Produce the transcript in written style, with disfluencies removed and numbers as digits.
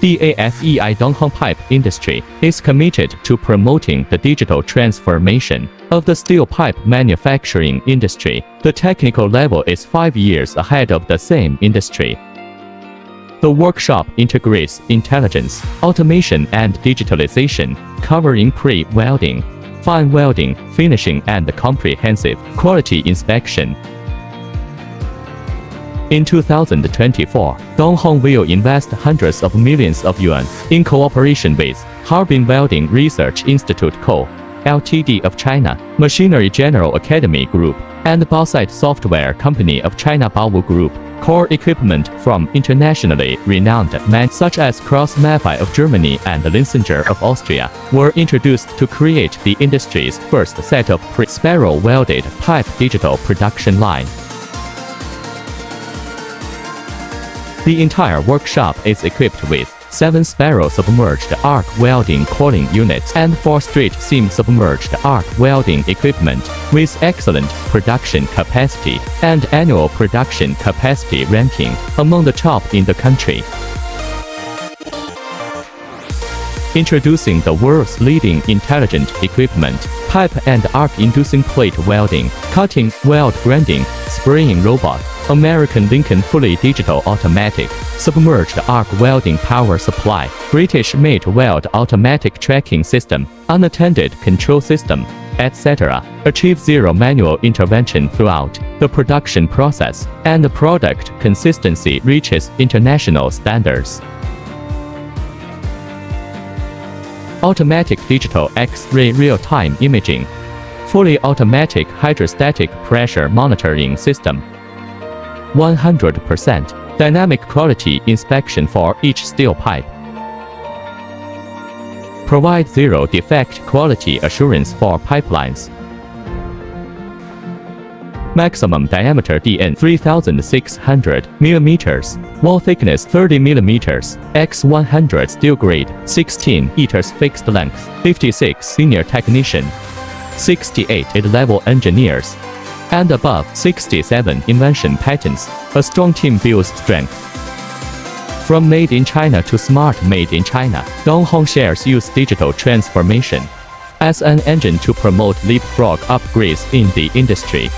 DAFEI Donghong pipe industry is committed to promoting the digital transformation of the steel pipe manufacturing industry. The technical level is 5 years ahead of the same industry. The workshop integrates intelligence, automation and digitalization, covering pre-welding, fine welding, finishing and comprehensive quality inspection. In 2024, Donghong will invest hundreds of millions of yuan in cooperation with Harbin Welding Research Institute Co., Ltd. of China, Machinery General Academy Group, and Baosite Software Company of China Baowu Group. Core equipment from internationally renowned men such as Cross-Maffei of Germany and Linsinger of Austria were introduced to create the industry's first set of pre-spiral welded pipe digital production line. The entire workshop is equipped with 7 spiral submerged arc welding coiling units and 4 straight seam submerged arc welding equipment with excellent production capacity and annual production capacity ranking among the top in the country. Introducing the world's leading intelligent equipment, pipe and arc inducing plate welding, cutting, weld grinding, spraying robot, American Lincoln fully digital automatic, submerged arc welding power supply, British-made weld automatic tracking system, unattended control system, etc. Achieve zero manual intervention throughout the production process, and the product consistency reaches international standards. Automatic digital X-ray real-time imaging, fully automatic hydrostatic pressure monitoring system, 100% dynamic quality inspection for each steel pipe. Provide zero defect quality assurance for pipelines. Maximum diameter DN 3600 mm, wall thickness 30 mm, X100 steel grade, 16 meters fixed length, 56 senior technician, 68 level engineers, and above 67 invention patents. A strong team builds strength. From made in China to smart made in China, Donghong shares use digital transformation as an engine to promote leapfrog upgrades in the industry.